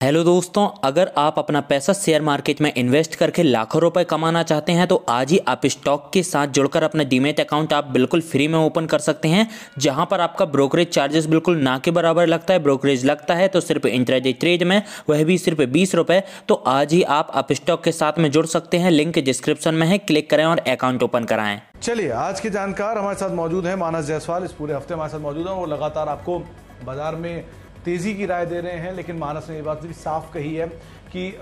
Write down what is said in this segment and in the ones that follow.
Hello दोस्तों, अगर आप अपना पैसा शेयर मार्केट में इन्वेस्ट करके लाखों रुपए कमाना चाहते हैं तो आज ही आप स्टॉक के साथ जुड़कर अपना डीमैट अकाउंट आप बिल्कुल फ्री में ओपन कर सकते हैं, जहां पर आपका ब्रोकरेज चार्जेस बिल्कुल ना के बराबर लगता है। ब्रोकरेज लगता है तो सिर्फ इंट्राडे ट्रेड में, वह भी सिर्फ 20 रुपए। तो आज ही आप स्टॉक के साथ में जुड़ सकते हैं, लिंक डिस्क्रिप्शन में है, क्लिक करें और अकाउंट ओपन कराएं। चलिए, आज के जानकार हमारे साथ मौजूद हैं मानस जायसवाल। इस पूरे हफ्ते हमारे साथ मौजूद हैं। वो लगातार आपको बाजार में तेजी की राय दे रहे हैं, लेकिन मानस ने ये बात भी साफ कही है कि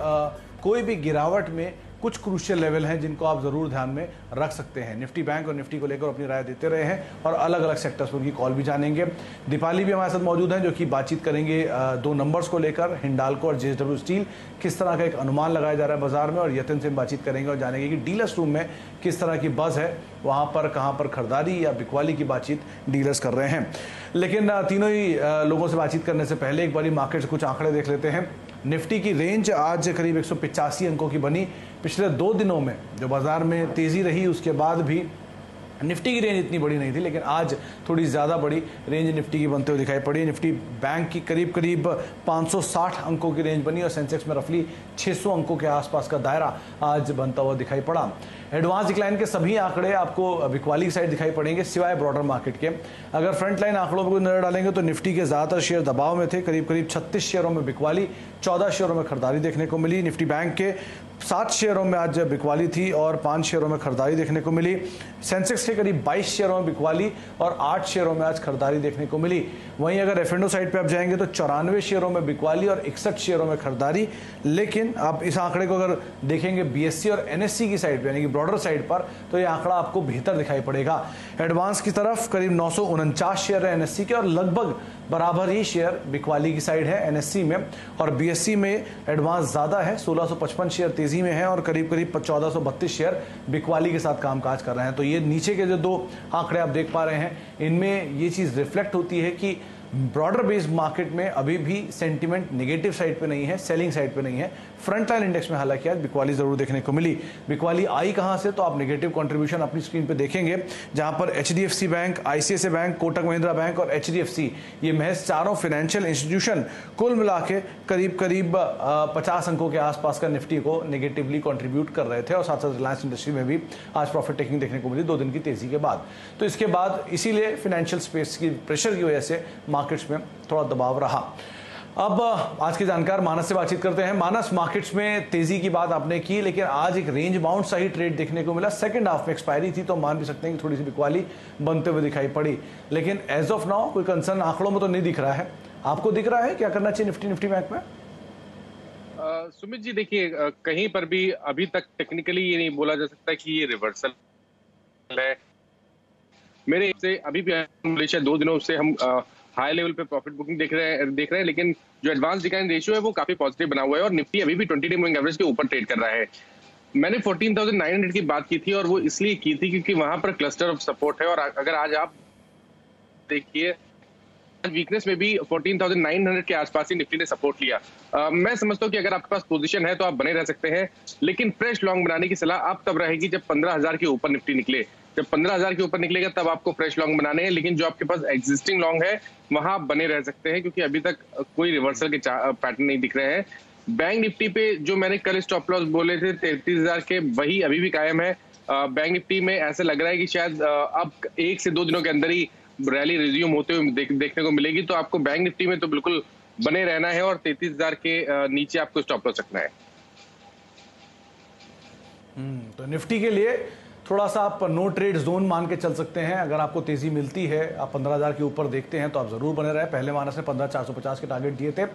कोई भी गिरावट में कुछ क्रूशियल लेवल हैं जिनको आप जरूर ध्यान में रख सकते हैं। निफ्टी बैंक और निफ्टी को लेकर अपनी राय देते रहे हैं और अलग अलग सेक्टर्स पर उनकी कॉल भी जानेंगे। दीपाली भी हमारे साथ मौजूद हैं जो कि बातचीत करेंगे दो नंबर्स को लेकर, हिंडाल्को और जेएसडब्ल्यू स्टील, किस तरह का एक अनुमान लगाया जा रहा है बाजार में। और यतिन से बातचीत करेंगे और जानेंगे कि डीलर्स रूम में किस तरह की बज़ है, वहाँ पर कहाँ पर खरीदारी या बिकवाली की बातचीत डीलर्स कर रहे हैं। लेकिन तीनों ही लोगों से बातचीत करने से पहले एक बारी मार्केट से कुछ आंकड़े देख लेते हैं। निफ्टी की रेंज आज करीब 185 अंकों की बनी। पिछले 2 दिनों में जो बाजार में तेजी रही उसके बाद भी निफ्टी की रेंज इतनी बड़ी नहीं थी, लेकिन आज थोड़ी ज़्यादा बड़ी रेंज निफ्टी की बनते हुए दिखाई पड़ी। निफ्टी बैंक की करीब करीब 560 अंकों की रेंज बनी और सेंसेक्स में रफली 600 अंकों के आसपास का दायरा आज बनता हुआ दिखाई पड़ा। एडवांस डिक्लाइन के सभी आंकड़े आपको बिकवाली की साइड दिखाई पड़ेंगे सिवाय ब्रॉडर मार्केट के। अगर फ्रंट लाइन आंकड़ों पर नजर डालेंगे तो निफ्टी के ज़्यादातर शेयर दबाव में थे। करीब करीब 36 शेयरों में बिकवाली, 14 शेयरों में खरीदारी देखने को मिली। निफ्टी बैंक के 7 शेयरों में आज बिकवाली थी और 5 शेयरों में खरीदारी देखने को मिली। सेंसेक्स के करीब 22 शेयरों में बिकवाली और 8 शेयरों में आज खरीदारी देखने को मिली। वहीं अगर F&O साइड पे आप जाएंगे तो 94 शेयरों में बिकवाली और 61 शेयरों में खरीदारी। लेकिन आप इस आंकड़े को अगर देखेंगे BSE और NSE की साइड पे, यानी कि ब्रॉडर साइड पर, तो ये आंकड़ा आपको बेहतर दिखाई पड़ेगा। एडवांस की तरफ करीब 949 शेयर है NSE के और लगभग बराबर ही शेयर बिकवाली की साइड है NSE में। और BSE में एडवांस ज़्यादा है, 1655 शेयर तेजी में है और करीब करीब 1432 शेयर बिकवाली के साथ कामकाज कर रहे हैं। तो ये नीचे के जो 2 आंकड़े आप देख पा रहे हैं, इनमें ये चीज़ रिफ्लेक्ट होती है कि ब्रॉडर बेस्ड मार्केट में अभी भी सेंटीमेंट नेगेटिव साइड पे नहीं है, सेलिंग साइड पे नहीं है। फ्रंट लाइन इंडेक्स में हालांकि आज बिकवाली जरूर देखने को मिली। बिकवाली आई कहां से, तो आप नेगेटिव कंट्रीब्यूशन अपनी स्क्रीन पे देखेंगे, जहां पर HDFC bank, ICICI bank, Kotak Mahindra bank और HDFC, ये महज 4 फाइनेंशियल इंस्टीट्यूशन कुल मिला के करीब करीब 50 अंकों के आसपास का निफ्टी को नेगेटिवली कंट्रीब्यूट कर रहे थे। और साथ साथ रिलायंस इंडस्ट्री में भी आज प्रॉफिट टेकिंग देखने को मिली 2 दिन की तेजी के बाद। तो इसके बाद इसीलिए फाइनेंशियल स्पेस की प्रेशर की वजह से मार्केट्स में थोड़ा दबाव रहा। अब आज के जानकार मानस से बातचीत करते हैं। मानस, मार्केट्स में तेजी की बात आपने की, लेकिन आज एक रेंज बाउंड सही ट्रेड देखने को मिला। सेकंड हाफ में एक्सपायरी थी तो मान भी सकते हैं कि थोड़ी सी बिकवाली बनते हुए दिखाई पड़ी, लेकिन एज ऑफ नाउ कोई कंसर्न आंकड़ों में तो नहीं दिख रहा है। आपको दिख रहा है क्या करना चाहिए निफ्टी बैंक में? सुमित जी, देखिए, कहीं पर भी अभी तक टेक्निकली ये नहीं बोला जा सकता कि ये रिवर्सल है। मेरे से अभी भी मलेशिया 2 दिनों से हम हाई लेवल पे प्रॉफिट बुकिंग देख रहे हैं, लेकिन जो एडवांस डिक्लाइन रेशियो है वो काफी पॉजिटिव बना हुआ है और निफ्टी अभी भी 20 डे मूविंग एवरेज के ऊपर ट्रेड कर रहा है। मैंने 14,900 की बात की थी और वो इसलिए की थी क्योंकि वहां पर क्लस्टर ऑफ सपोर्ट है। और अगर आज आप देखिए, वीकनेस में भी 14,900 के आसपास ही निफ्टी ने सपोर्ट लिया। मैं समझता हूँ कि अगर आपके पास पोजीशन है तो आप बने रह सकते हैं, लेकिन फ्रेश लॉन्ग बनाने की सलाह आप तब रहेगी जब 15,000 के ऊपर निफ्टी निकले। जब 15,000 के ऊपर निकलेगा तब आपको फ्रेश लॉन्ग बनाने हैं, लेकिन जो आपके पास एग्जिस्टिंग लॉन्ग है वहां आप बने रह सकते हैं, क्योंकि अभी तक कोई रिवर्सल के पैटर्न नहीं दिख रहे हैं। बैंक निफ्टी पे जो मैंने कल स्टॉप लॉस बोले थे 33,000 के, वही अभी भी कायम है। बैंक निफ्टी में ऐसा लग रहा है कि शायद अब 1 से 2 दिनों के अंदर ही रैली रिज्यूम होते हुए देखने को मिलेगी। तो आपको बैंक निफ्टी में तो बिल्कुल बने रहना है और 33,000 के नीचे आपको स्टॉप लॉस रखना है। तो निफ्टी के लिए थोड़ा सा आप नो ट्रेड जोन मान के चल सकते हैं। अगर आपको तेजी मिलती है, आप 15,000 के ऊपर देखते हैं तो आप जरूर बने रहे। पहले मानस ने 15,450 के टारगेट दिए थे,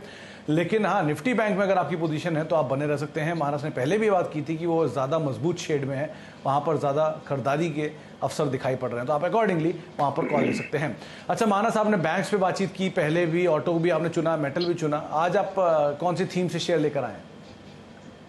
लेकिन हाँ, निफ्टी बैंक में अगर आपकी पोजीशन है तो आप बने रह सकते हैं। मानस ने पहले भी बात की थी कि वो ज़्यादा मजबूत शेड में है, वहाँ पर ज़्यादा खरीदारी के अवसर दिखाई पड़ रहे हैं, तो आप अकॉर्डिंगली वहाँ पर कॉल ले सकते हैं। अच्छा मानस, आपने बैंक्स पे बातचीत की, पहले भी ऑटो भी आपने चुना, मेटल भी चुना। आज आप कौन सी थीम से शेयर लेकर आए?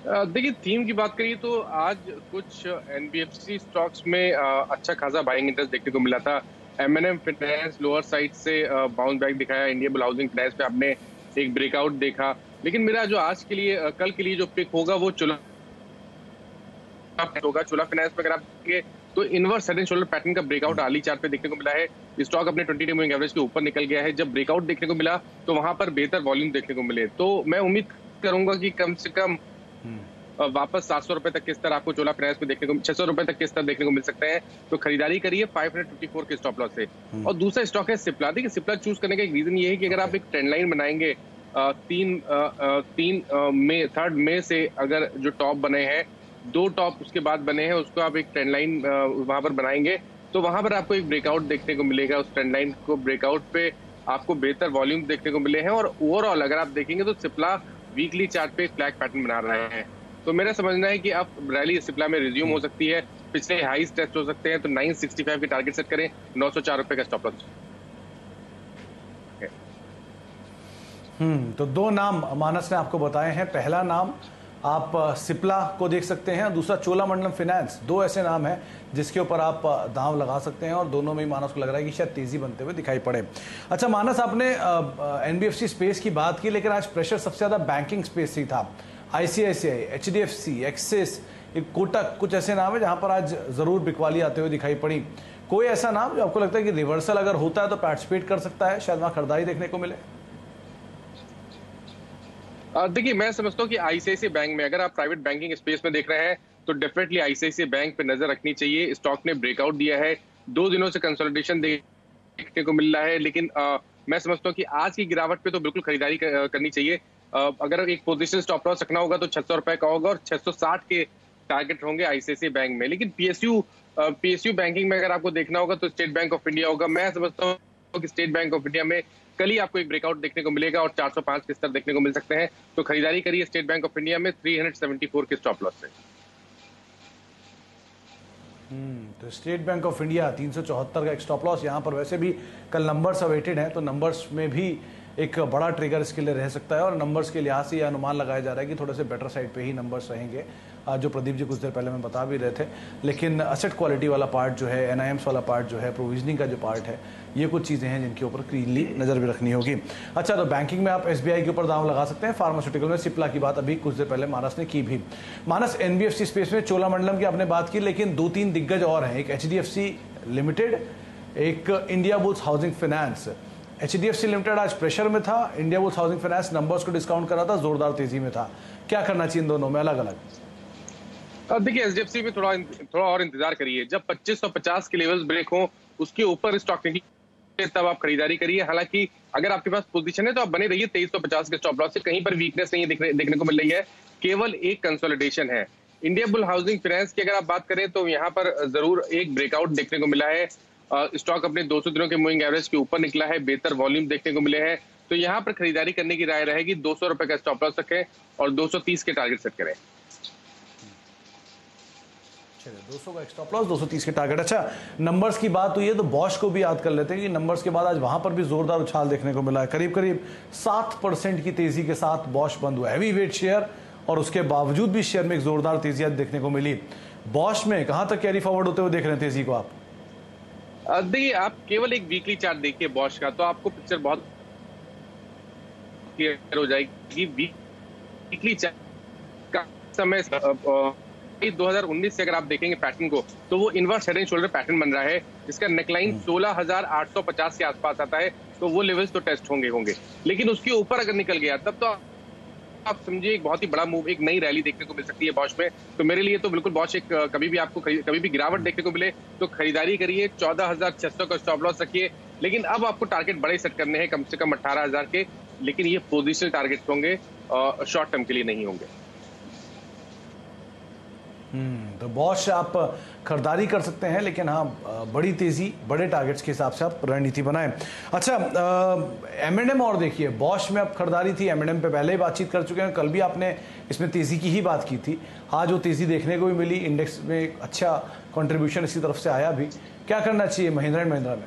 देखिए, थीम की बात करिए तो आज कुछ NBFC स्टॉक्स में अच्छा खासा बाइंग इंटरेस्ट देखने को मिला था। M&M फाइनेंस लोअर साइड से बाउंस बैक दिखाया। इंडियन हाउसिंग फाइनेंस पे आपने एक ब्रेकआउट देखा। लेकिन मेरा जो आज के लिए, कल के लिए जो पिक होगा वो चोला फाइनेंस पे। अगर आप देखिए तो inverse head and shoulder pattern का ब्रेकआउट आर्ली चार्ट पे देखने को मिला है। स्टॉक अपने 20 डे मूविंग एवरेज के ऊपर निकल गया है। जब ब्रेकआउट देखने को मिला तो वहां पर बेहतर वॉल्यूम देखने को मिले। तो मैं उम्मीद करूंगा कि कम से कम वापस 700 रुपए तक के स्तर आपको चोला फाइनेंस में देखने को, 600 रुपए तक के स्तर देखने को मिल सकते हैं। तो खरीदारी करिए 554 के स्टॉप लॉस से। और दूसरा स्टॉक है सिप्ला। देखिए सिप्ला चूज करने का एक रीजन ये है कि अगर आप एक ट्रेंड लाइन बनाएंगे 3 मई से, अगर जो टॉप बने हैं 2 टॉप उसके बाद बने हैं, उसको आप एक ट्रेंड लाइन वहां पर बनाएंगे तो वहां पर आपको एक ब्रेकआउट देखने को मिलेगा। उस ट्रेंड लाइन को ब्रेकआउट पे आपको बेहतर वॉल्यूम देखने को मिले हैं। और ओवरऑल अगर आप देखेंगे तो सिप्ला वीकली चार्ट पे एक फ्लैग पैटर्न बना रहे हैं। तो मेरा समझना है कि अब रैली सिप्ला में रिज्यूम हो सकती है, पिछले हाईस टेस्ट हो सकते हैं। तो 965 के टारगेट सेट करें, 904 रुपए का स्टॉप लॉस। तो 2 नाम मानस ने आपको बताए हैं। पहला नाम आप सिप्ला को देख सकते हैं और दूसरा चोलामंडलम फाइनेंस। 2 ऐसे नाम हैं जिसके ऊपर आप दांव लगा सकते हैं और दोनों में ही मानस को लग रहा है कि शायद तेजी बनते हुए दिखाई पड़े। अच्छा मानस, आपने एनबीएफसी स्पेस की बात की, लेकिन आज प्रेशर सबसे ज्यादा बैंकिंग स्पेस ही था। आईसीआईसीआई, एचडीएफसी, एक्सिस, कोटक, कुछ ऐसे नाम है जहां पर आज जरूर बिकवाली आते हुए दिखाई पड़ी। कोई ऐसा नाम जो आपको लगता है कि रिवर्सल अगर होता है तो पार्टिसिपेट कर सकता है, शायद वहां खरीदारी देखने को मिले? देखिए मैं समझता हूँ कि आईसीआईसीआई बैंक में, अगर आप प्राइवेट बैंकिंग स्पेस में देख रहे हैं तो डेफिनेटली आईसीआईसीआई बैंक पे नजर रखनी चाहिए। स्टॉक ने ब्रेकआउट दिया है, 2 दिनों से कंसोलिडेशन देखने को मिल रहा है, लेकिन मैं समझता हूँ कि आज की गिरावट पे तो बिल्कुल खरीदारी करनी चाहिए। अगर एक पोजीशन स्टॉप लॉस रखना होगा तो 600 रुपए का होगा और 660 के टारगेट होंगे आईसीआईसीआई बैंक में। लेकिन पीएसयू बैंकिंग में अगर आपको देखना होगा तो स्टेट बैंक ऑफ इंडिया होगा। मैं समझता हूँ कि स्टेट बैंक ऑफ इंडिया में कल ही आपको एक ब्रेकआउट देखने को मिलेगा और 405 के स्तर देखने को मिल सकते हैं। तो खरीदारी करिए स्टेट बैंक ऑफ इंडिया में 374 के स्टॉप लॉस से। तो स्टेट बैंक ऑफ इंडिया 374 का एक स्टॉप लॉस। यहाँ पर वैसे भी कल नंबर्स अवेटेड हैं तो नंबर्स में भी एक बड़ा ट्रिगर इसके लिए रह सकता है और नंबर्स के लिहाज से यह अनुमान लगाया जा रहा है कि थोड़े से बेटर साइड पे ही नंबर्स रहेंगे, जो प्रदीप जी कुछ देर पहले मैं बता भी रहे थे। लेकिन असेट क्वालिटी वाला पार्ट जो है, एनआईएम्स वाला पार्ट जो है, प्रोविजनिंग का जो पार्ट है, ये कुछ चीज़ें हैं जिनके ऊपर क्लीनली नज़र भी रखनी होगी। अच्छा, तो बैंकिंग में आप एसबीआई के ऊपर दांव लगा सकते हैं। फार्मास्यूटिकल में सिप्ला की बात अभी कुछ देर पहले मानस ने की भी। मानस, एनबीएफसी स्पेस में चोलामंडलम की आपने बात की, लेकिन 2-3 दिग्गज और हैं। एक एचडीएफसी लिमिटेड, एक India bulls housing finance. HDFC limited आज प्रेशर में था, India bulls housing finance numbers को डिस्काउंट कर रहा था, जोरदार तेजी में था। क्या करना चाहिए इन दोनों में अलग अलग? देखिए एचडीएफसी में थोड़ा और इंतजार करिए। जब 2550 के लेवल्स ब्रेक हो, उसके ऊपर स्टॉक निकले तब आप खरीदारी करिए। हालांकि अगर आपके पास पोजीशन है तो आप बने रहिए 2350 के स्टॉप लॉस से। कहीं पर वीकनेस नहीं देखने को मिल रही है, केवल एक कंसोलिडेशन है। इंडिया बुल हाउसिंग फाइनेंस की अगर आप बात करें तो यहाँ पर जरूर एक ब्रेकआउट देखने को मिला है। स्टॉक अपने 200 दिनों के मूविंग एवरेज के ऊपर निकला है, बेहतर वॉल्यूम देखने को मिले हैं। तो यहाँ पर खरीदारी करने की राय रहेगी। 200 रुपए का स्टॉप लॉस रखें और 230 के टारगेट सेट करें। 200 का स्टॉप लॉस, 230 के टारगेट। अच्छा, नंबर्स की बात हुई है तो बॉश को भी याद कर लेते हैं कि नंबर्स के बाद आज वहां पर भी जोरदार उछाल देखने को मिला है। करीब करीब 7% की तेजी के साथ बॉश बंद हुआ। हैवी वेट शेयर और उसके बावजूद भी शेयर में एक जोरदार तेजी आज देखने को मिली। बॉश में कहां तक कैरी फॉरवर्ड होते हुए देख रहे हैं तेजी को आप? देखिए आप केवल एक वीकली चार्ट देखिए बॉश का, तो आपको पिक्चर बहुत क्लियर हो जाएगी। वीकली चार्ट का समय 2019 से अगर आप देखेंगे पैटर्न को तो वो inverse head and shoulder pattern बन रहा है, जिसका नेकलाइन 16,850 के आसपास आता है। तो वो लेवल्स तो टेस्ट होंगे, लेकिन उसके ऊपर अगर निकल गया तब तो आप समझिए एक बहुत ही बड़ा मूव, एक नई रैली देखने को मिल सकती है बॉश में। तो मेरे लिए तो बिल्कुल बॉश एक कभी भी गिरावट देखने को मिले तो खरीदारी करिए। 14,600 का स्टॉप लॉस रखिए। लेकिन अब आपको टारगेट बड़े सेट करने हैं, कम से कम 18,000 के। लेकिन ये पोजिशनल टारगेट होंगे, शॉर्ट टर्म के लिए नहीं होंगे। तो बॉश आप खरीदारी कर सकते हैं, लेकिन हाँ बड़ी तेजी, बड़े टारगेट्स के हिसाब से आप रणनीति बनाएं। अच्छा, एमएनएम और देखिए, बॉश में आप खरीदारी थी, एमएनएम पे पहले ही बातचीत कर चुके हैं। कल भी आपने इसमें तेजी की ही बात की थी। आज वो तेजी देखने को भी मिली, इंडेक्स में अच्छा कंट्रीब्यूशन इसी तरफ से आया भी। क्या करना चाहिए महिंद्रा एंड महिंद्रा में?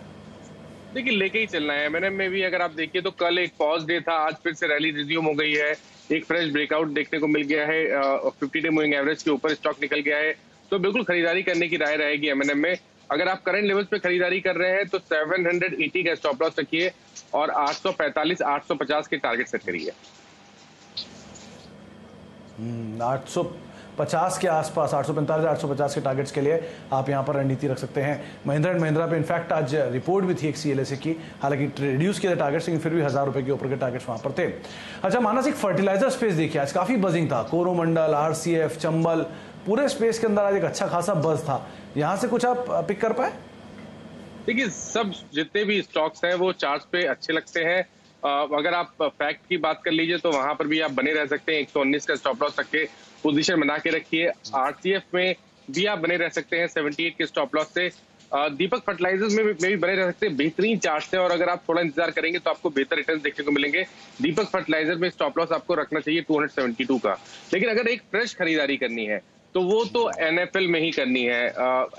देखिए लेके ही चलना है। एमएनएम में भी अगर आप देखिए तो कल एक पॉज डे था, आज फिर से रैली रिज्यूम हो गई है। एक फ्रेश ब्रेकआउट देखने को मिल गया है, 50 डे मूविंग एवरेज के ऊपर स्टॉक निकल गया है। तो बिल्कुल खरीदारी करने की राय रहेगी एमएनएम में। अगर आप करंट लेवल्स पे खरीदारी कर रहे हैं तो 780 का स्टॉप लॉस रखिए और 845 850 के टारगेट सेट करिए। 50 के आसपास 845 850 के टारगेट्स के लिए आप यहाँ पर रणनीति रख सकते हैं। महिंद्रा एंड महिंद्रा पे इनफैक्ट आज रिपोर्ट भी थी एक CLSA की, हालांकि रिड्यूस किए थे टारगेट्स, लेकिन फिर भी 1000 रुपए के ऊपर के टारगेट्स वहां पर थे। अच्छा मानस, एक फर्टिलाइजर स्पेस देखिए आज काफी बजिंग था, कोरोमंडल, RCF, चंबल, पूरे स्पेस के अंदर आज एक अच्छा खासा बज था, यहां से कुछ आप पिक कर पाए? देखिए सब जितने भी स्टॉक्स हैं वो चार्ट पे अच्छे लगते हैं। अगर आप फैक्ट की बात कर लीजिए तो वहां पर भी आप बने रह सकते हैं, 119 का स्टॉप लॉस रख के पोजीशन बना के रखिए। RCF में भी आप बने रह सकते हैं 78 के स्टॉप लॉस से। दीपक फर्टिलाइजर्स में भी बने रह सकते हैं, बेहतरीन चार्ट है और अगर आप थोड़ा इंतजार करेंगे तो आपको बेहतर रिटर्न देखने को मिलेंगे। दीपक फर्टिलाइजर में स्टॉप लॉस आपको रखना चाहिए 272 का। लेकिन अगर एक फ्रेश खरीदारी करनी है तो वो तो NFL में ही करनी है।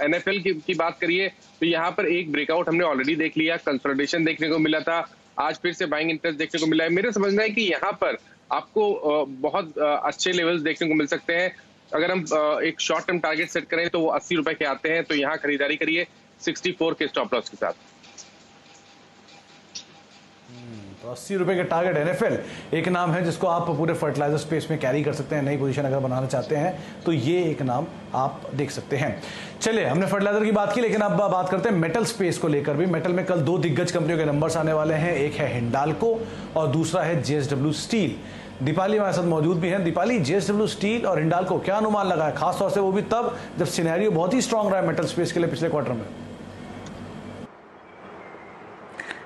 NFL की बात करिए तो यहाँ पर एक ब्रेकआउट हमने ऑलरेडी देख लिया, कंसोलिडेशन देखने को मिला था, आज फिर से बाइंग इंटरेस्ट देखने को मिला है। मेरा समझना है कि यहाँ पर आपको बहुत अच्छे लेवल्स देखने को मिल सकते हैं। अगर हम एक शॉर्ट टर्म टारगेट सेट करें तो वो 80 रुपए के आते हैं, तो यहाँ खरीदारी करिए 64 के स्टॉप लॉस के साथ। तो 80 रुपए के टारगेट NFL एक नाम है जिसको आप पूरे फर्टिलाइजर स्पेस में कैरी कर सकते हैं। नई पोजीशन अगर बनाना चाहते हैं तो ये एक नाम आप देख सकते हैं। चलिए, हमने फर्टिलाइजर की बात की, लेकिन अब बात करते हैं मेटल स्पेस को लेकर भी। मेटल में कल 2 दिग्गज कंपनियों के नंबर्स आने वाले हैं, एक है हिंडाल्को और दूसरा है JSW स्टील। दीपाली हमारे साथ मौजूद भी हैं। दीपाली, JSW स्टील और हिंडाल्को क्या अनुमान लगा है, खासतौर से वो भी तब जब सिनेरियो बहुत ही स्ट्रांग रहा है मेटल स्पेस के लिए पिछले क्वार्टर में?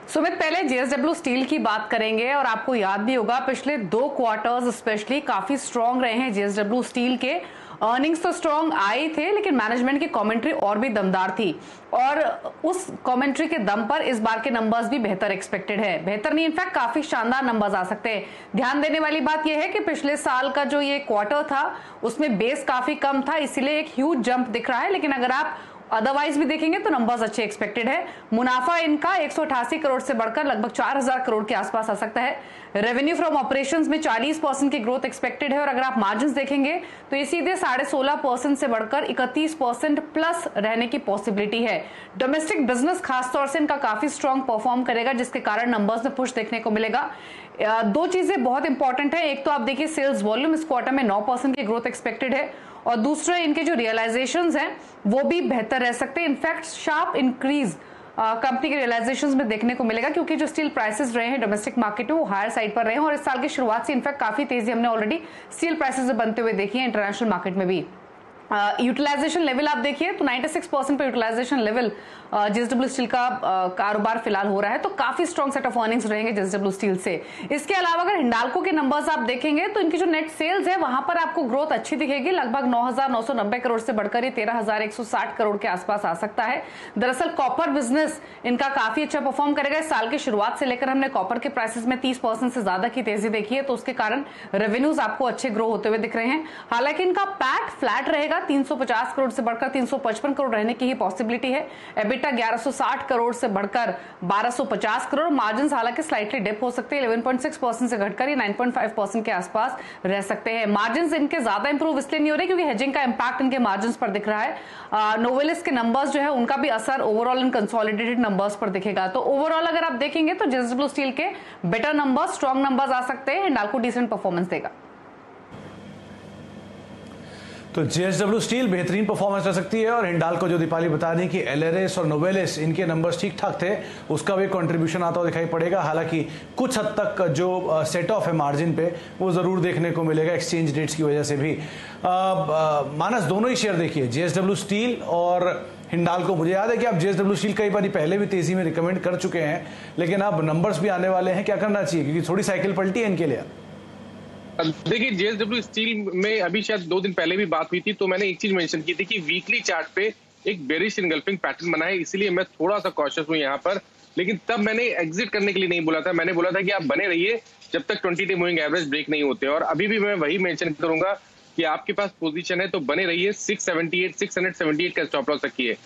सुमित, पहले JSW स्टील की बात करेंगे और आपको याद भी होगा पिछले 2 क्वार्टर्स स्पेशली काफी स्ट्रांग रहे हैं JSW स्टील के। अर्निंग्स तो स्ट्रांग आए थे लेकिन मैनेजमेंट की कमेंट्री और भी दमदार थी और उस कमेंट्री के दम पर इस बार के नंबर्स भी बेहतर एक्सपेक्टेड है। बेहतर नहीं, इनफैक्ट काफी शानदार नंबर्स आ सकते हैं। ध्यान देने वाली बात यह है कि पिछले साल का जो ये क्वार्टर था उसमें बेस काफी कम था, इसीलिए एक ह्यूज जंप दिख रहा है। लेकिन अगर आप अदरवाइज भी देखेंगे तो नंबर्स अच्छे एक्सपेक्टेड है। मुनाफा इनका 188 करोड़ से बढ़कर लगभग 4000 करोड़ के आसपास आ सकता है। रेवेन्यू फ्रॉम ऑपरेशंस में 40% की ग्रोथ एक्सपेक्टेड है और अगर आप मार्जिन देखेंगे तो ये सीधे 16.5% से बढ़कर 31% प्लस रहने की पॉसिबिलिटी है। डोमेस्टिक बिजनेस खासतौर से इनका काफी स्ट्रांग परफॉर्म करेगा, जिसके कारण नंबर्स में पुश देखने को मिलेगा। 2 चीजें बहुत इंपॉर्टेंट है, एक तो आप देखिए सेल्स वॉल्यूम इस क्वार्टर में 9% की ग्रोथ एक्सपेक्टेड है और दूसरे इनके जो रियलाइजेशंस हैं वो भी बेहतर रह सकते हैं। इनफैक्ट शार्प इंक्रीज कंपनी के रियलाइजेशंस में देखने को मिलेगा, क्योंकि जो स्टील प्राइसेस रहे हैं डोमेस्टिक मार्केट में वो हायर साइड पर रहे हैं और इस साल की शुरुआत से इनफैक्ट काफी तेजी हमने ऑलरेडी स्टील प्राइसेस बनते हुए देखी है इंटरनेशनल मार्केट में भी। यूटिलाइजेशन लेवल आप देखिए तो 96% पे यूटिलाइजेशन लेवल JSW स्टील का कारोबार फिलहाल हो रहा है, तो काफी स्ट्रॉन्ग सेट ऑफ अर्निंग्स रहेंगे JSW स्टील से। इसके अलावा अगर हिंडाल्को के नंबर्स आप देखेंगे तो इनकी जो नेट सेल्स है वहां पर आपको ग्रोथ अच्छी दिखेगी, लगभग 9,990 करोड़ से बढ़कर ये 13,160 करोड़ के आसपास आ सकता है। दरअसल कॉपर बिजनेस इनका काफी अच्छा परफॉर्म करेगा। इस साल की शुरुआत से लेकर हमने कॉपर के प्राइसेस में 30% से ज्यादा की तेजी देखी है, तो उसके कारण रेवेन्यूज आपको अच्छे ग्रो होते हुए दिख रहे हैं। हालांकि इनका पैट फ्लैट रहेगा, 350 करोड़ से बढ़कर 355 करोड़ रहने की ही पॉसिबिलिटी है। एबिटा 1160 करोड़ से बढ़कर 1250 करोड़। मार्जिन हालांकि स्लाइटली डिप हो सकते हैं, 11.6% से घटकर ये 9.5% के आसपास रह सकते हैं। मार्जिन इनके ज्यादा इंप्रूव इसलिए नहीं हो रहे क्योंकि हेजिंग का इंपैक्ट इनके मार्जिन पर दिख रहा है। नोवेलिस के नंबर्स जो है उनका भी असर ओवरऑल इन कंसोलिडेटेड नंबर्स पर दिखेगा। तो ओवरऑल अगर आप देखेंगे तो JSW स्टील के बेटर नंबर्स, स्ट्रॉन्ग नंबर्स आ सकते हैं। हिंडाल्को डिसेंट परफॉर्मेंस देगा। तो JSW स्टील बेहतरीन परफॉर्मेंस रह सकती है और हिंडाल्को जो दीपाली बता रही कि LRS और नोवेलिस इनके नंबर्स ठीक ठाक थे, उसका भी कंट्रीब्यूशन आता हुआ दिखाई पड़ेगा। हालांकि कुछ हद तक जो सेट ऑफ है मार्जिन पे वो जरूर देखने को मिलेगा एक्सचेंज रेट्स की वजह से भी। मानस, दोनों ही शेयर देखिए, JSW स्टील और हिंडाल्को। मुझे याद है कि आप JSW स्टील कई बार पहले भी तेजी में रिकमेंड कर चुके हैं, लेकिन अब नंबर्स भी आने वाले हैं, क्या करना चाहिए क्योंकि थोड़ी साइकिल पलटी है इनके लिए? देखिए JSW स्टील में अभी शायद 2 दिन पहले भी बात हुई थी, तो मैंने एक चीज मेंशन की थी कि वीकली चार्ट पे एक बेरिश इनगल्फिंग पैटर्न बना है, इसलिए मैं थोड़ा सा कॉशियस हूं यहाँ पर। लेकिन तब मैंने एग्जिट करने के लिए नहीं बोला था, मैंने बोला था कि आप बने रहिए जब तक 20-day मूविंग एवरेज ब्रेक नहीं होते। और अभी भी मैं वही मेंशन करूंगा कि आपके पास पोजीशन है तो बने रहिए। 678 का स्टॉप लॉस रखिए।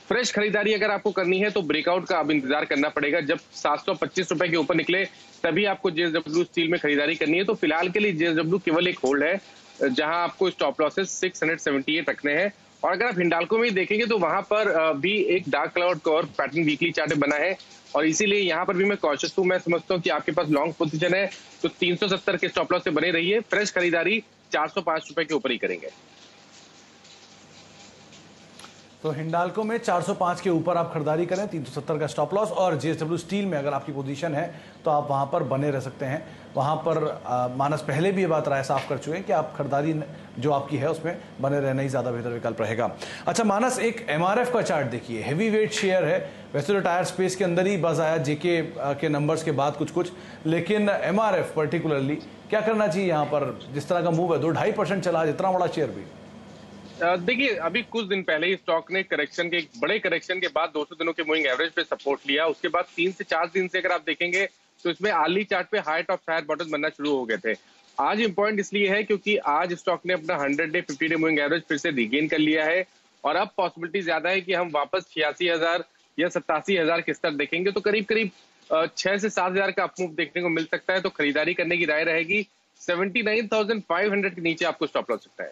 फ्रेश खरीदारी अगर आपको करनी है तो ब्रेकआउट का अब इंतजार करना पड़ेगा, जब 725 रुपए के ऊपर निकले तभी आपको JSW स्टील में खरीदारी करनी है। तो फिलहाल के लिए JSW केवल एक होल्ड है, जहां आपको स्टॉप लॉसेस 678 रखने हैं। और अगर आप हिंडाल्को में देखेंगे तो वहां पर भी एक dark cloud cover pattern weekly chart बना है और इसीलिए यहाँ पर भी मैं कॉशियस हूँ। मैं समझता हूँ कि आपके पास लॉन्ग पोजीशन है तो 370 के स्टॉप लॉस से बने रहिए। फ्रेश खरीदारी 405 रुपए के ऊपर ही करेंगे। तो हिंडाल्को में 405 के ऊपर आप खरीदारी करें, 370 का स्टॉप लॉस। और जेएसडब्ल्यू स्टील में अगर आपकी पोजीशन है तो आप वहां पर बने रह सकते हैं। वहां पर मानस पहले भी ये बात राय साफ कर चुके हैं कि आप खरीदारी जो आपकी है उसमें बने रहना ही ज़्यादा बेहतर विकल्प रहेगा। अच्छा मानस, एक एमआरएफ का चार्ट देखिए, हैवी वेट शेयर है। वैसे तो टायर स्पेस के अंदर ही बज आया जेके के नंबर्स के बाद कुछ, लेकिन एमआरएफ पर्टिकुलरली क्या करना चाहिए यहाँ पर? जिस तरह का मूव है, 2-2.5% चला, इतना बड़ा शेयर भी। देखिए, अभी कुछ दिन पहले ही स्टॉक ने करेक्शन के, एक बड़े करेक्शन के बाद 200 दिनों के मूविंग एवरेज पे सपोर्ट लिया। उसके बाद 3 से 4 दिन से अगर आप देखेंगे तो इसमें आर्ली चार्ट पे हाई टॉप हायर बॉटम बनना शुरू हो गए थे। आज इंपॉर्टेंट इसलिए है क्योंकि आज स्टॉक ने अपना 100 डे 50 डे मूविंग एवरेज फिर से रिगेन कर लिया है और अब पॉसिबिलिटी ज्यादा है कि हम वापस 86,000 या 87,000 के स्तर देखेंगे। तो करीब करीब 6 से 7,000 का अपमूव देखने को मिल सकता है। तो खरीदारी करने की राय रहेगी। 79,500 के नीचे आपको स्टॉप लॉस सकता है।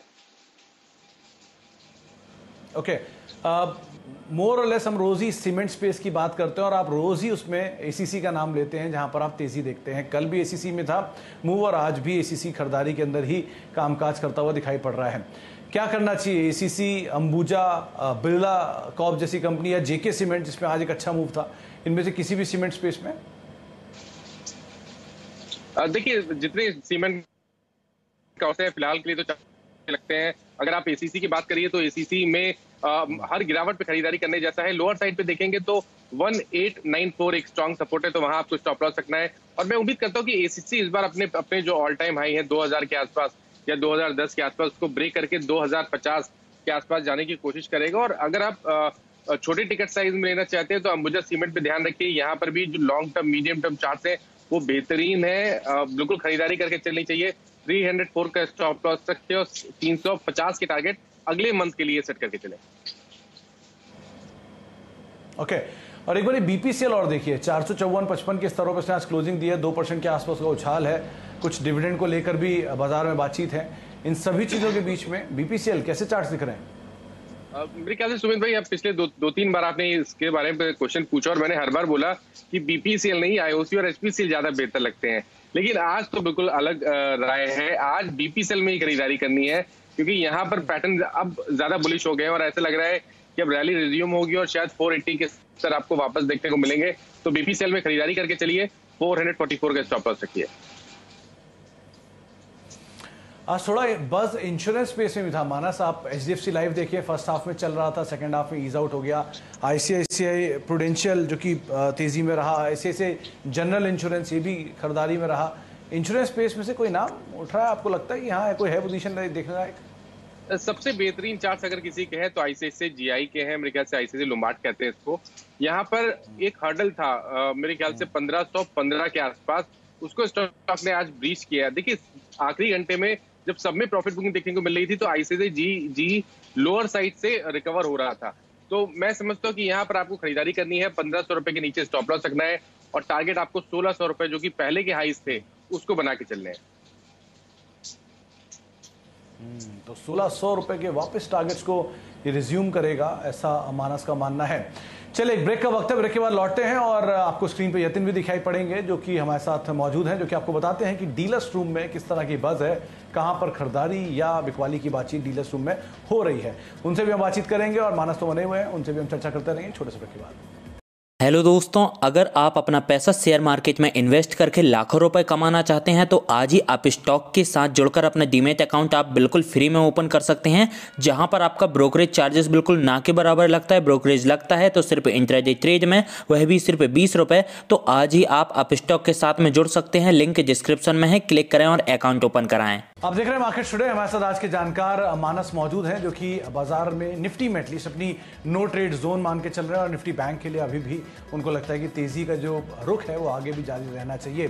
ओके, मोर और लेस हम रोज ही सीमेंट स्पेस की बात करते हैं और आप रोज ही उसमें एसीसी का नाम लेते हैं जहां पर आप तेजी देखते हैं। कल भी एसीसी में था मूव और आज भी एसीसी खरीदारी के अंदर ही कामकाज करता हुआ दिखाई पड़ रहा है। क्या करना चाहिए? एसीसी, अंबुजा, बिरला कॉर्प जैसी कंपनी या जेके सीमेंट जिसमें आज एक अच्छा मूव था, इनमें से किसी भी सीमेंट स्पेस में? देखिए, जितने सीमेंट का फिलहाल के लिए तो लगते हैं। अगर आप एसीसी की बात करिए तो एसीसी में हर गिरावट पे खरीदारी करने जैसा है। लोअर साइड पे देखेंगे तो 1894 एक स्ट्रॉन्ग सपोर्ट है, तो वहां आपको स्टॉप लॉस रखना है। और मैं उम्मीद करता हूं कि एसीसी इस बार अपने जो ऑल टाइम हाई है 2000 के आसपास या 2010 के आसपास, उसको ब्रेक करके 2050 के आसपास जाने की कोशिश करेगा। और अगर आप छोटे टिकट साइज में लेना चाहते हैं तो अंबुजा सीमेंट पे ध्यान रखिए। यहाँ पर भी जो long term medium term chart है वो बेहतरीन है, बिल्कुल खरीदारी करके चलनी चाहिए। 304 का स्टॉप लॉस रखते और 350 के टारगेट अगले मंथ के लिए सेट करके चले। ओके, और एक बार बीपीसीएल और देखिए, 454.55 के स्तरों पर आज क्लोजिंग दी है। 2% के आसपास का उछाल है। कुछ डिविडेंड को लेकर भी बाजार में बातचीत है। इन सभी चीजों के बीच में बीपीसीएल कैसे चार्ट दिख रहे हैं? मेरे ख्याल से सुमित भाई, अब पिछले दो तीन बार आपने इसके बारे में क्वेश्चन पूछा और मैंने हर बार बोला कि बीपीसीएल नहीं, आईओसी और एचपीसीएल ज्यादा बेहतर लगते हैं। लेकिन आज तो बिल्कुल अलग राय है। आज बीपीसीएल में ही खरीदारी करनी है क्योंकि यहाँ पर पैटर्न अब ज्यादा बुलिश हो गए हैं और ऐसा लग रहा है कि अब रैली रिज्यूम होगी और शायद 480 के स्तर आपको वापस देखने को मिलेंगे। तो बीपीसीएल में खरीदारी करके चलिए। 444 का स्टॉप लॉस रखिए। आज थोड़ा बज इंश्योरेंस स्पेस में भी था मानस। आप एचडीएफसी लाइफ देखिए, फर्स्ट हाफ में चल रहा था, सेकंड हाफ में ईज आउट हो गया। आईसीआईसीआई प्रूडेंशियल जो कि तेजी में रहा, ऐसे जनरल इंश्योरेंस ये भी खरीदारी में रहा। इंश्योरेंस स्पेस में से कोई नाम उठ रहा है? आपको लगता है कि यहाँ कोई है पोजीशन देखने लायक? सबसे बेहतरीन चार्ट अगर किसी के हैं तो आईसीआईसीआई जीआई के हैं। मेरे ख्याल से आईसीआईसीआई लोम्बार्ड कहते हैं इसको। यहाँ पर एक हर्डल था मेरे ख्याल से 1515 के आसपास, उसको स्टॉक ने आज ब्रीच किया। देखिए, आखिरी घंटे में जब सब में प्रॉफिट बुकिंग देखने को मिल रही थी तो आईसीआईसीआई जी लोअर साइड से रिकवर हो रहा था। तो मैं समझता हूँ कि यहाँ पर आपको खरीदारी करनी है। 1500 रुपए के नीचे स्टॉप लॉस रखना है और टारगेट आपको 1600 रुपए जो कि पहले के हाईस थे उसको बना के चलने हैं। तो 1600 रुपए के वापस टारगेट्स को ये रिज्यूम करेगा, ऐसा मानस का मानना है। चलिए, एक ब्रेक का वक्त है, ब्रेक के बाद लौटते हैं और आपको स्क्रीन पे यतिन भी दिखाई पड़ेंगे जो कि हमारे साथ मौजूद हैं, जो कि आपको बताते हैं कि डीलर्स रूम में किस तरह की बज है, कहां पर खरीदारी या बिकवाली की बातचीत डीलर्स रूम में हो रही है। उनसे भी हम बातचीत करेंगे और मानस तो बने हुए हैं, उनसे भी हम चर्चा करते रहेंगे छोटे से ब्रेक के बाद। हेलो दोस्तों, अगर आप अपना पैसा शेयर मार्केट में इन्वेस्ट करके लाखों रुपए कमाना चाहते हैं तो आज ही आप स्टॉक के साथ जुड़कर अपने डीमैट अकाउंट आप बिल्कुल फ्री में ओपन कर सकते हैं, जहां पर आपका ब्रोकरेज चार्जेस बिल्कुल ना के बराबर लगता है। ब्रोकरेज लगता है तो सिर्फ इंट्राडे ट्रेड में, वह भी सिर्फ 20 रुपए। तो आज ही आप स्टॉक के साथ में जुड़ सकते हैं, लिंक डिस्क्रिप्शन में है, क्लिक करें और अकाउंट ओपन कराएं। आप देख रहे हैं मार्केट टुडे। हमारे साथ आज के जानकार मानस मौजूद हैं जो कि बाजार में निफ्टी में एटलीस्ट अपनी नो ट्रेड जोन मान के चल रहे हैं और निफ्टी बैंक के लिए अभी भी उनको लगता है कि तेजी का जो रुख है वो आगे भी जारी रहना चाहिए।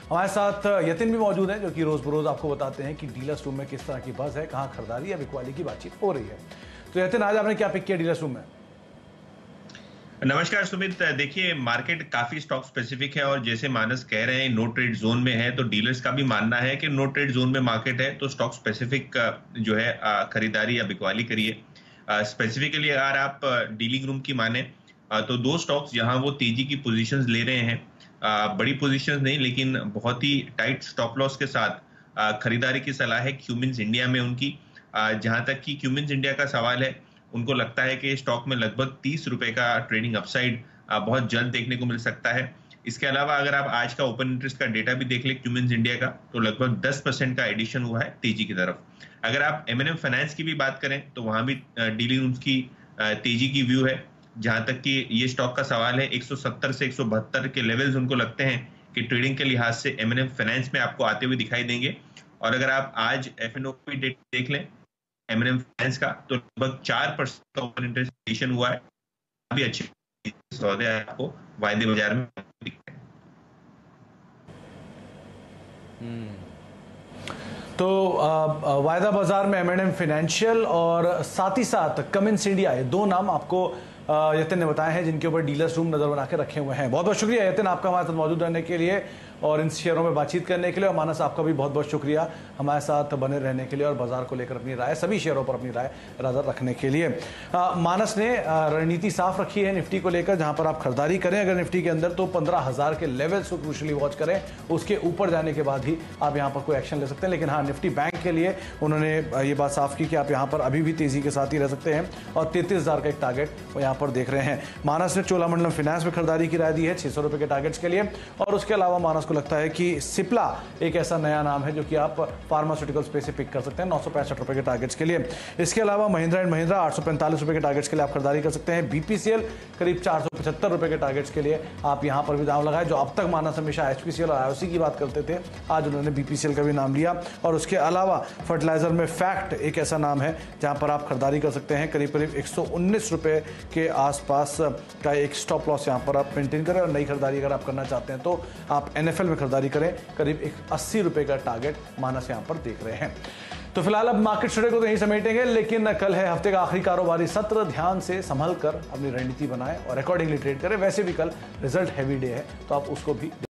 हमारे साथ यतिन भी मौजूद हैं जो कि रोज बरोज आपको बताते हैं कि डीलर्स रूम में किस तरह की बज है, कहाँ खरीदारी या बिकवाली की बातचीत हो रही है। तो यतिन, आज आपने क्या पिक किया डीलर्स रूम में? नमस्कार सुमित। देखिए, मार्केट काफी स्टॉक स्पेसिफिक है और जैसे मानस कह रहे हैं नो ट्रेड जोन में है, तो डीलर्स का भी मानना है कि नो ट्रेड जोन में मार्केट है तो स्टॉक स्पेसिफिक जो है खरीदारी या बिकवाली करिए। स्पेसिफिकली अगर आप डीलिंग रूम की माने तो दो स्टॉक्स जहां वो तेजी की पोजीशंस ले रहे हैं, बड़ी पोजीशंस नहीं लेकिन बहुत ही टाइट स्टॉप लॉस के साथ खरीदारी की सलाह है क्यूमिंस इंडिया में उनकी। जहां तक कि क्यूमिंस इंडिया का सवाल है, उनको लगता है कि स्टॉक में लगभग 30 रुपए का ट्रेडिंग अपसाइड बहुत जल्द देखने को मिल सकता है। इसके अलावा अगर आप आज का ओपन इंटरेस्ट का डेटा भी देख ले क्यूमेंस इंडिया का, तो लगभग 10% का एडिशन हुआ है तेजी की तरफ। अगर आप M&M फाइनेंस की भी बात करें तो वहां भी डीलिंग रूम्स की तेजी की व्यू है। जहां तक कि ये स्टॉक का सवाल है, 170 से 172 के लेवल्स उनको लगते हैं कि ट्रेडिंग के लिहाज से M&M फाइनेंस में आपको आते हुए दिखाई देंगे। और अगर आप आज F&O डेटा देख लें M&M फाइनेंस का, तो लगभग 4% का ओपन इंटरेस्ट एडिशन हुआ है। अभी अच्छे सौदे आपको वायदे बाजार में दिखते हैं। तो वायदा बाजार में M&M फाइनेंशियल और साथ ही साथ कमिंस इंडिया, ये दो नाम आपको यतिन ने बताए हैं जिनके ऊपर डीलर्स रूम नजर बना के रखे हुए हैं। बहुत बहुत शुक्रिया यतिन आपका हमारे साथ मौजूद रहने के लिए और इन शेयरों में बातचीत करने के लिए। और मानस आपका भी बहुत बहुत शुक्रिया हमारे साथ बने रहने के लिए और बाजार को लेकर अपनी राय, सभी शेयरों पर अपनी राय रखने के लिए। मानस ने रणनीति साफ रखी है निफ्टी को लेकर, जहां पर आप खरीदारी करें अगर निफ्टी के अंदर तो 15,000 के लेवल्स को क्रूशली वॉच करें, उसके ऊपर जाने के बाद ही आप यहां पर कोई एक्शन ले सकते हैं। लेकिन हाँ, निफ्टी बैंक के लिए उन्होंने ये बात साफ की कि आप यहां पर अभी भी तेजी के साथ ही रह सकते हैं और 33,000 का एक टारगेट वो यहां पर देख रहे हैं। मानस ने चोलामंडलम फाइनेंस में खरीदारी की राय दी है 600 रुपए के टारगेट्स के लिए। और उसके अलावा मानस को लगता है कि सिप्ला एक ऐसा नया नाम है जो कि आप फार्मास्यूटिकल स्पेस से पिक कर सकते हैं 965 रुपए के टारगेट्स के लिए। इसके अलावा महिंद्रा एंड महिंद्रा 845 रुपए के टारगेट्स के लिए आप खरीदारी कर सकते हैं। BPCL करीब 475 रुपए के टारगेट्स के लिए आप यहां पर भी दाम लगाए। जो अब तक मानस हमेशा HPCL और IOC की बात करते थे, आज उन्होंने BPCL का भी नाम लिया। और उसके अलावा फर्टिलाइजर में फैक्ट एक ऐसा नाम है जहां पर आप खरीदारी कर सकते हैं। करीब 119 रुपए के आसपास का एक स्टॉप लॉस यहां पर आप मेंटेन करें। और नई खरीदारी अगर आप करना चाहते हैं तो आप NFL में खरीदारी करें। करीब 80 रुपए का टारगेट मानस यहां पर देख रहे हैं। तो फिलहाल अब मार्केट स्टडी को तो यही समेटेंगे, लेकिन कल है हफ्ते का आखिरी कारोबारी सत्र। ध्यान से संभल कर अपनी रणनीति बनाएं और अकॉर्डिंगली ट्रेड करें। वैसे भी कल रिजल्ट हैवी डे है तो आप उसको भी